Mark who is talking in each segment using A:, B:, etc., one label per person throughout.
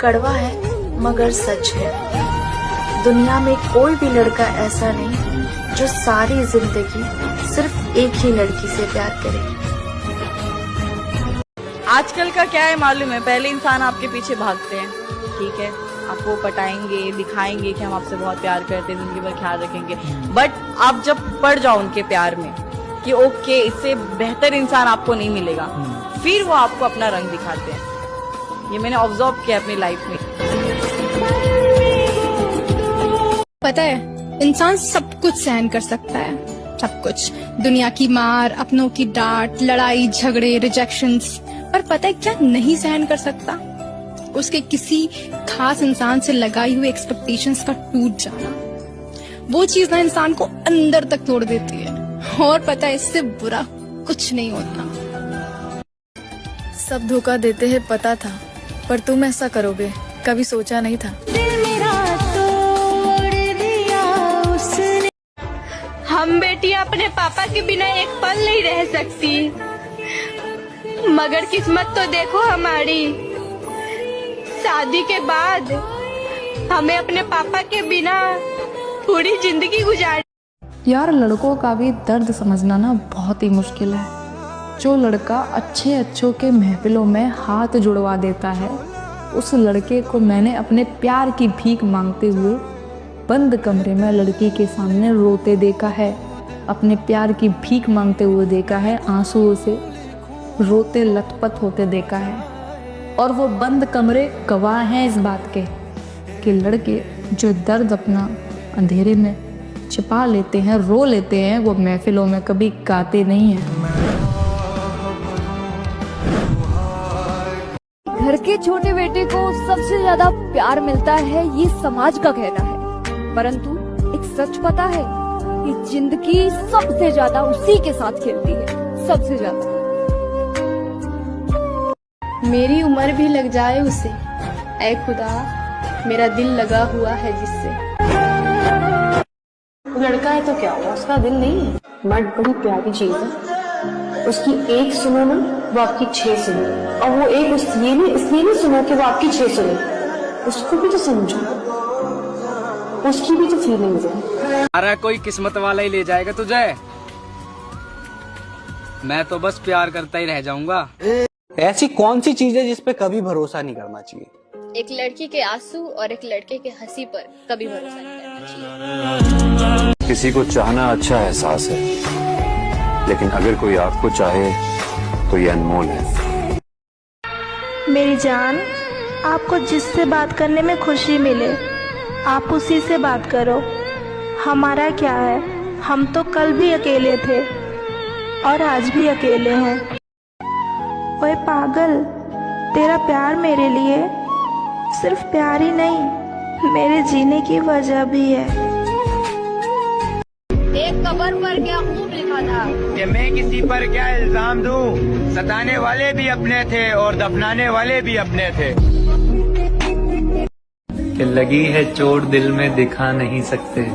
A: कड़वा है मगर सच है। दुनिया में कोई भी लड़का ऐसा नहीं जो सारी जिंदगी सिर्फ एक ही लड़की से प्यार करे।
B: आजकल का क्या है मालूम है, पहले इंसान आपके पीछे भागते हैं, ठीक है, आपको पटाएंगे, दिखाएंगे कि हम आपसे बहुत प्यार करते हैं, जिंदगी भर ख्याल रखेंगे। बट आप जब पड़ जाओ उनके प्यार में कि ओके इससे बेहतर इंसान आपको नहीं मिलेगा, फिर वो आपको अपना रंग दिखाते हैं। ये मैंने ऑब्जर्व किया अपनी लाइफ में।
C: पता है, इंसान सब कुछ सहन कर सकता है, सब कुछ, दुनिया की मार, अपनों की डांट, लड़ाई झगड़े, रिजेक्शंस, पर पता है क्या नहीं सहन कर सकता? उसके किसी खास इंसान से लगाई हुई एक्सपेक्टेशंस का टूट जाना। वो चीज ना इंसान को अंदर तक तोड़ देती है, और पता है इससे बुरा कुछ नहीं होता।
D: सब धोखा देते हैं पता था, पर तुम ऐसा करोगे कभी सोचा नहीं था।
E: हम बेटियां अपने पापा के बिना एक पल नहीं रह सकती, मगर किस्मत तो देखो हमारी, शादी के बाद हमें अपने पापा के बिना पूरी जिंदगी गुजार।
F: यार लड़कों का भी दर्द समझना ना बहुत ही मुश्किल है। जो लड़का अच्छे अच्छों के महफिलों में हाथ जुड़वा देता है, उस लड़के को मैंने अपने प्यार की भीख मांगते हुए बंद कमरे में लड़की के सामने रोते देखा है, अपने प्यार की भीख मांगते हुए देखा है, आंसुओं से रोते लथपथ होते देखा है। और वो बंद कमरे गवाह हैं इस बात के कि लड़के जो दर्द अपना अंधेरे में छिपा लेते हैं, रो लेते हैं, वो महफिलों में कभी गाते नहीं हैं।
G: घर के छोटे बेटे को सबसे ज्यादा प्यार मिलता है, ये समाज का कहना है, परंतु एक सच पता है कि जिंदगी सबसे ज्यादा उसी के साथ खेलती है, सबसे ज्यादा।
H: मेरी उम्र भी लग जाए उसे, ऐ खुदा मेरा दिल लगा हुआ है जिससे।
I: लड़का है तो क्या हुआ, उसका दिल नहीं है, बट बड़ी प्यारी चीज है। उसकी एक सुनो ना, वो आपकी 6 सुनो, और वो एक इसलिए नहीं सुनो कि वो आपकी 6 सुनो, उसको भी तो समझो, उसकी भी तो फीलिंग्स है।
J: अरे कोई किस्मत वाला ही ले जाएगा तुझे, मैं तो बस प्यार करता ही रह जाऊंगा।
K: ऐसी कौन सी चीज है जिस पे कभी भरोसा नहीं करना चाहिए?
H: एक लड़की के आंसू और एक लड़के के हंसी पर कभी भरोसा नहीं करना चाहिए।
L: किसी को चाहना अच्छा एहसास है, लेकिन अगर कोई आपको चाहे तो ये अनमोल है।
M: मेरी जान, आपको जिससे बात करने में खुशी मिले आप उसी से बात करो। हमारा क्या है, हम तो कल भी अकेले थे और आज भी अकेले हैं। ओए पागल, तेरा प्यार मेरे लिए सिर्फ प्यार ही नहीं, मेरे जीने की वजह भी है।
E: एक कबर पर क्या खूब लिखा था
N: कि मैं किसी पर क्या इल्जाम दूं, सताने वाले भी अपने थे और दफनाने वाले भी अपने थे।
O: कि लगी है चोट दिल में दिखा नहीं सकते,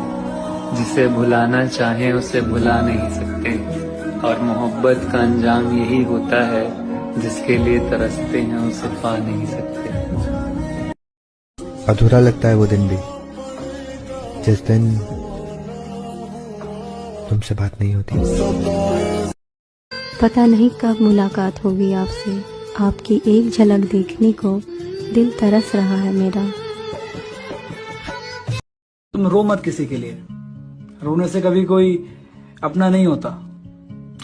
O: जिसे भुलाना चाहे उसे भुला नहीं सकते, और मोहब्बत का अंजाम यही होता है, जिसके लिए तरसते हैं उसे पा नहीं सकते।
P: अधूरा लगता है वो दिन भी जिस दिन तुमसे बात नहीं होती।
Q: पता नहीं कब मुलाकात होगी आपसे, आपकी एक झलक देखने को दिल तरस रहा है मेरा।
R: तुम रो मत किसी के लिए, रोने से कभी कोई अपना नहीं होता,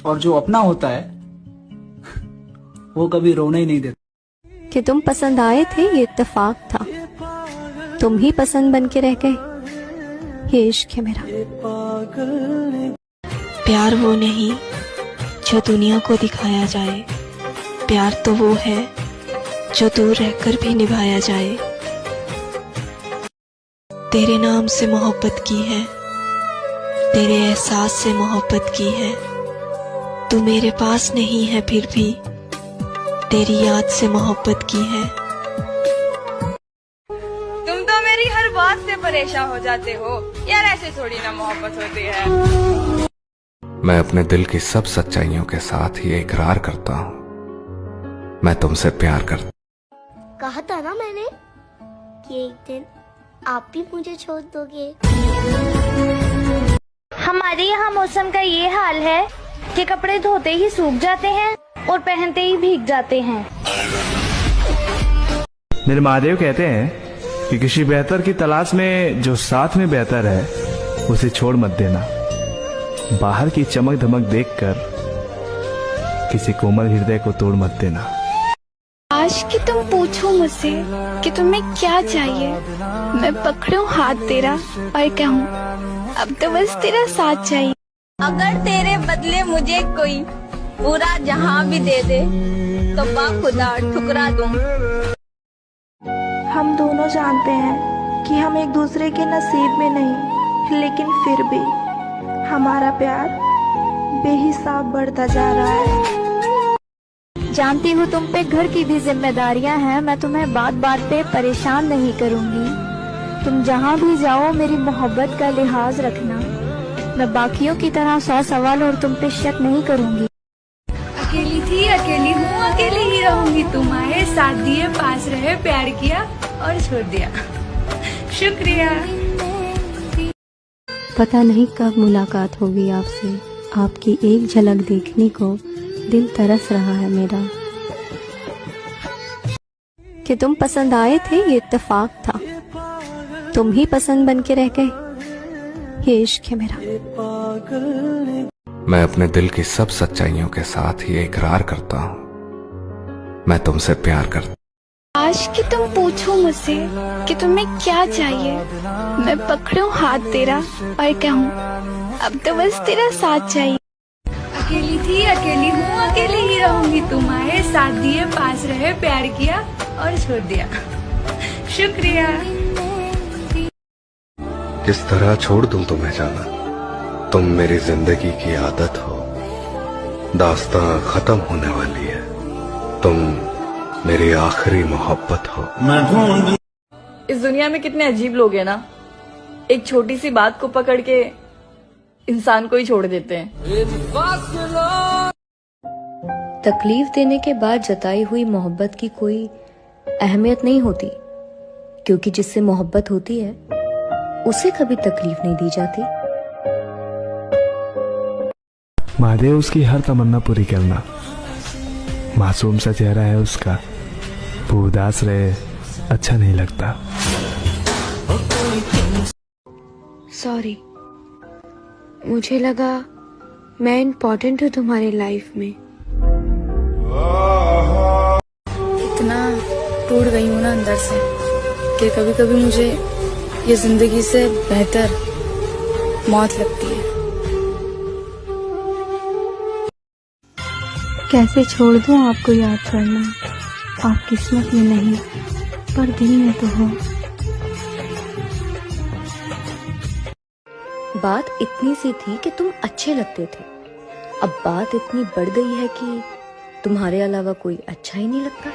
R: और जो अपना होता है वो कभी रोने ही नहीं देता।
Q: कि तुम पसंद आए थे ये इत्तेफाक था, तुम ही पसंद बन के रह गए, ये इश्क है मेरा।
S: प्यार वो नहीं जो दुनिया को दिखाया जाए, प्यार तो वो है जो दूर रहकर भी निभाया जाए। तेरे नाम से मोहब्बत की है, तेरे एहसास से मोहब्बत की है, तू मेरे पास नहीं है फिर भी तेरी याद से मोहब्बत की है।
B: तुम तो मेरी हर बात से परेशान हो जाते हो यार, ऐसे थोड़ी ना मोहब्बत होती है।
L: मैं अपने दिल की सब सच्चाइयों के साथ ये इकरार करता हूँ, मैं तुमसे प्यार करता।
T: कहा था ना मैंने,
M: कि एक दिन आप भी मुझे छोड़ दोगे। हमारे यहाँ मौसम का ये हाल है कि कपड़े धोते ही सूख जाते हैं और पहनते ही भीग जाते हैं।
T: मेरे महादेव कहते हैं कि किसी बेहतर की तलाश में जो साथ में बेहतर है उसे छोड़ मत देना। बाहर की चमक धमक देखकर किसी कोमल हृदय को तोड़ मत देना।
C: आज कि तुम पूछो मुझसे कि तुम्हें क्या चाहिए, मैं पकड़ूं हाथ तेरा और कहूँ अब तो बस तेरा साथ चाहिए।
B: अगर तेरे बदले मुझे कोई पूरा जहां भी दे दे तो बाखुदा ठुकरा दूं।
M: हम दोनों जानते हैं कि हम एक दूसरे के नसीब में नहीं, लेकिन फिर भी हमारा प्यार बेहिसाब बढ़ता जा रहा है।
Q: जानती हूँ तुम पे घर की भी जिम्मेदारियाँ हैं। मैं तुम्हें बात बात पे परेशान नहीं करूँगी। तुम जहाँ भी जाओ मेरी मोहब्बत का लिहाज रखना। मैं बाकियों की तरह 100 सवाल और तुम पे शक नहीं करूँगी।
C: अकेली थी, अकेली हूँ, अकेली ही रहूंगी। तुम आए, साथ दिए, पास रहे, प्यार किया और छोड़ दिया। शुक्रिया।
Q: पता नहीं कब मुलाकात होगी आपसे। आपकी एक झलक देखने को दिल तरस रहा है मेरा। कि तुम पसंद आए थे ये इत्तेफाक था। तुम ही पसंद बन के रह गए, ये इश्क है मेरा।
L: मैं अपने दिल की सब सच्चाइयों के साथ ये इकरार करता हूँ, मैं तुमसे प्यार करता।
C: आज कि तुम पूछो मुझसे कि तुम्हें क्या चाहिए, मैं पकड़ूं हाथ तेरा और कहूँ अब तो बस तेरा साथ चाहिए। अकेली थी, अकेली हूँ, अकेली ही रहूंगी। तुम आए, साथ दिए, पास रहे, प्यार किया और छोड़ दिया। शुक्रिया।
L: किस तरह छोड़ दूं तुम्हें जाना, तुम मेरी जिंदगी की आदत हो। दास्तां खत्म होने वाली है, तुम मेरी आखिरी मोहब्बत हो।
B: इस दुनिया में कितने अजीब लोग हैं ना, एक छोटी सी बात को पकड़ के इंसान को ही छोड़ देते हैं।
Q: तकलीफ देने के बाद जताई हुई मोहब्बत की कोई अहमियत नहीं होती, क्योंकि जिससे मोहब्बत होती है उसे कभी तकलीफ नहीं दी जाती।
T: महादेव उसकी हर तमन्ना पूरी करना। मासूम सा चेहरा है उसका, वो उदास रहे अच्छा नहीं लगता।
S: सॉरी, मुझे लगा मैं इम्पोर्टेंट हूँ तुम्हारी लाइफ में।
D: इतना टूट गई हूँ ना अंदर से कि कभी कभी मुझे ये जिंदगी से बेहतर मौत लगती है।
Q: कैसे छोड़ दूं आपको याद करना, आप किस्मत में नहीं पर दिल में तो हो। बात इतनी सी थी कि तुम अच्छे लगते थे, अब बात इतनी बढ़ गई है कि तुम्हारे अलावा कोई अच्छा ही नहीं लगता।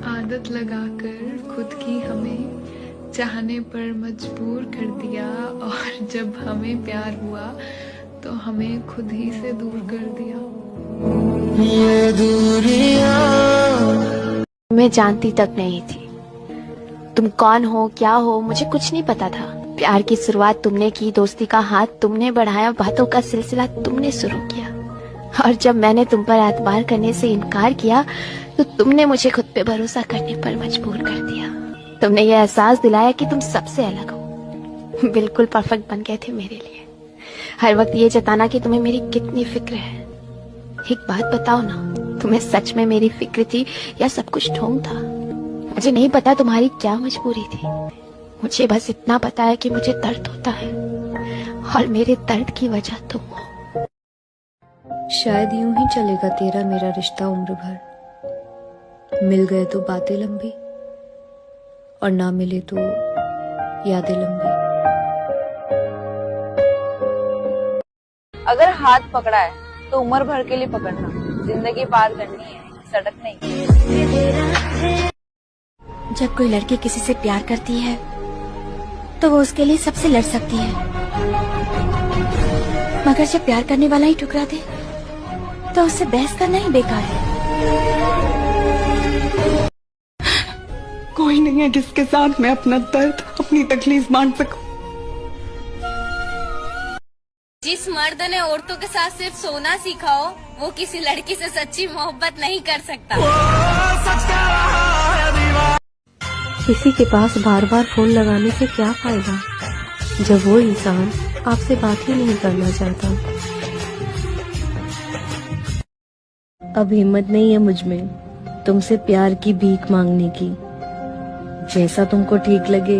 F: आदत लगाकर खुद की हमें चाहने पर मजबूर कर दिया, और जब हमें प्यार हुआ तो हमें खुद ही से दूर कर दिया।
S: ये दूरियां मैं जानती तक नहीं थी। तुम कौन हो, क्या हो, मुझे कुछ नहीं पता था। प्यार की शुरुआत तुमने की, दोस्ती का हाथ तुमने बढ़ाया, बातों का सिलसिला तुमने शुरू किया, और जब मैंने तुम पर एतबार करने से इनकार किया तो तुमने मुझे खुद पे भरोसा करने पर मजबूर कर दिया। तुमने ये एहसास दिलाया कि तुम सबसे अलग हो, बिल्कुल परफेक्ट बन गए थे मेरे लिए। हर वक्त ये जताना कि तुम्हें मेरी कितनी फिक्र है। एक बात बताओ ना, तुम्हें सच में मेरी फिक्र थी या सब कुछ ढोंग था? मुझे नहीं पता तुम्हारी क्या मजबूरी थी, मुझे बस इतना पता है कि मुझे दर्द होता है और मेरे दर्द की वजह तुम हो।
Q: शायद यूं ही चलेगा तेरा मेरा रिश्ता उम्र भर। मिल गए तो बातें लंबी और ना मिले तो यादें लंबी।
B: अगर हाथ पकड़ा है तो उम्र भर के लिए पकड़ना, जिंदगी पार करनी है, सड़क नहीं।
Q: जब कोई लड़की किसी से प्यार करती है तो वो उसके लिए सबसे लड़ सकती है, मगर जब प्यार करने वाला ही ठुकरा दे
G: तो उससे बहस करना ही बेकार है।
U: कोई नहीं है जिसके साथ मैं अपना दर्द, अपनी तकलीफ बांट सकूं।
E: जिस मर्द ने औरतों के साथ सिर्फ सोना सीखा हो, वो किसी लड़की से सच्ची मोहब्बत नहीं कर सकता।
I: किसी के पास बार बार फोन लगाने से क्या फायदा जब वो इंसान आपसे बात ही नहीं करना चाहता। अब हिम्मत नहीं है मुझ में तुमसे प्यार की भीख मांगने की। जैसा तुमको ठीक लगे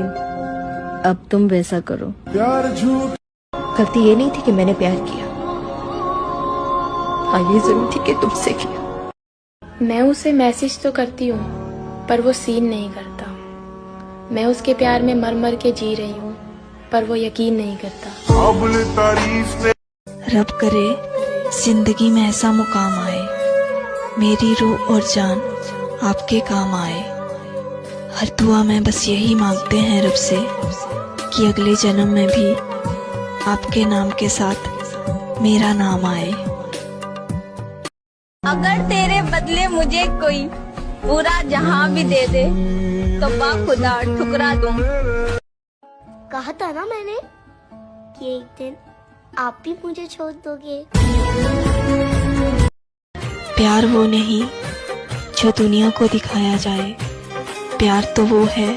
I: अब तुम वैसा करो। गलती ये नहीं थी कि मैंने प्यार किया, हाँ ये जरूर थी कि तुमसे किया।
H: मैं उसे मैसेज तो करती हूँ पर वो सीन नहीं करता। मैं उसके प्यार में मर मर के जी रही हूँ पर वो यकीन नहीं करता।
S: रब करे जिंदगी में ऐसा मुकाम आए, मेरी रूह और जान आपके काम आए। हर दुआ में बस यही मांगते हैं रब से कि अगले जन्म में भी आपके नाम के साथ मेरा नाम आए।
E: अगर तेरे बदले मुझे कोई पूरा जहां भी दे दे तो बाखुदा ठुकरा दूं।
Q: कहा था ना मैंने कि एक दिन आप भी मुझे छोड़ दोगे।
S: प्यार वो नहीं जो दुनिया को दिखाया जाए, प्यार तो वो है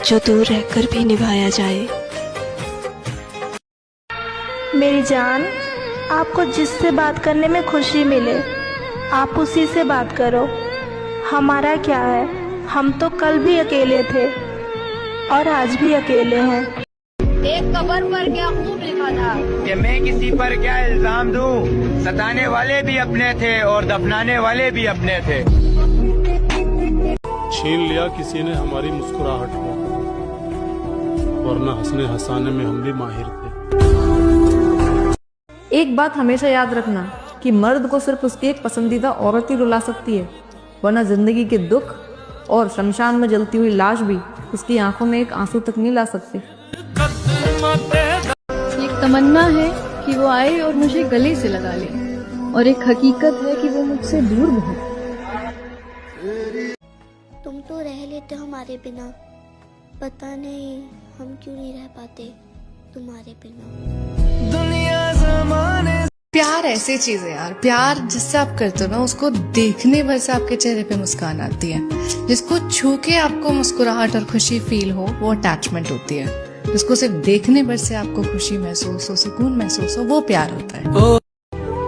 S: जो दूर रहकर भी निभाया जाए।
M: मेरी जान, आपको जिससे बात करने में खुशी मिले आप उसी से बात करो। हमारा क्या है, हम तो कल भी अकेले थे और आज भी अकेले हैं।
E: एक कबर पर क्या खूब लिखा था
N: कि मैं किसी पर क्या इल्जाम दूं, सताने वाले भी अपने थे और दफनाने वाले भी अपने थे।
V: छीन लिया किसी ने हमारी मुस्कुराहट को, वरना हंसने हंसाने में हम भी माहिर थे।
F: एक बात हमेशा याद रखना कि मर्द को सिर्फ उसकी एक पसंदीदा औरत ही रुला सकती है, वरना जिंदगी के दुख और शमशान में जलती हुई लाश भी उसकी आंखों में एक आंसू तक नहीं ला सकती।
D: एक तमन्ना है कि वो आए और मुझे गले से लगा ले, और एक हकीकत है कि वो मुझसे दूर बहुत।
Q: तुम तो रह लेते हमारे बिना, पता नहीं हम क्यों नहीं रह पाते तुम्हारे बिना।
C: प्यार ऐसी चीज है यार, प्यार जिससे आप करते हो ना उसको देखने भर से आपके चेहरे पे मुस्कान आती है। जिसको छू के आपको मुस्कुराहट और खुशी फील हो वो अटैचमेंट होती है। जिसको सिर्फ देखने भर से आपको खुशी महसूस हो, सुकून महसूस हो, वो प्यार होता है।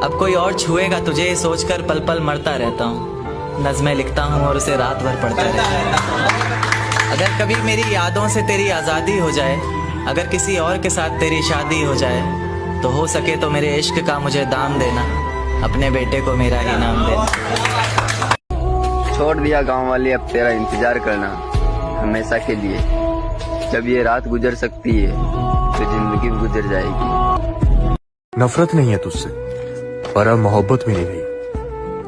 W: अब कोई और छुएगा तुझे ये सोचकर पल पल मरता रहता हूँ। नज़में लिखता हूँ और उसे रात भर पढ़ता रहता हूँ। अगर कभी मेरी यादों से तेरी आज़ादी हो जाए, अगर किसी और के साथ तेरी शादी हो जाए, तो हो सके तो मेरे इश्क का मुझे दाम देना, अपने बेटे को मेरा ही नाम देना।
X: छोड़ दिया गांव वाले अब तेरा इंतजार करना हमेशा के लिए। जब ये रात गुजर सकती है तो जिंदगी भी गुजर जाएगी।
L: नफरत नहीं है तुझसे, पर अब मोहब्बत भी नहीं रही।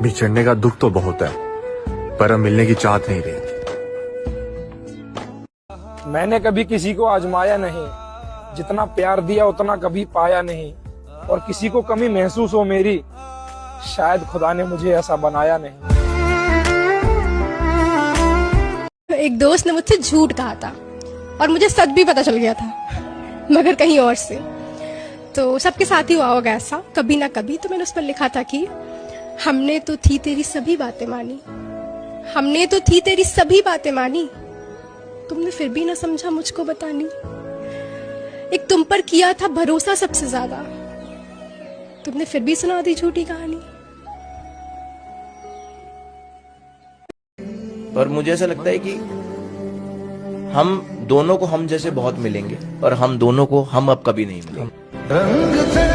L: बिछड़ने का दुख तो बहुत है, पर अब मिलने की चाहत नहीं रही।
Y: मैंने कभी किसी को आजमाया नहीं, जितना प्यार दिया उतना कभी पाया नहीं। और किसी को कमी महसूस हो मेरी, शायद खुदा ने मुझे ऐसा बनाया नहीं।
C: एक दोस्त ने मुझसे झूठ कहा था और मुझे सच भी पता चल गया था, मगर कहीं और से। तो सबके साथ ही हुआ होगा ऐसा कभी ना कभी। तो मैंने उस पर लिखा था कि हमने तो थी तेरी सभी बातें मानी, हमने तो थी तेरी सभी बातें मानी, तुमने फिर भी ना समझा मुझको बतानी। एक तुम पर किया था भरोसा सबसे ज्यादा, तुमने फिर भी सुना दी झूठी कहानी।
Z: और मुझे ऐसा लगता है कि हम दोनों को हम जैसे बहुत मिलेंगे और हम दोनों को हम अब कभी नहीं मिलेंगे।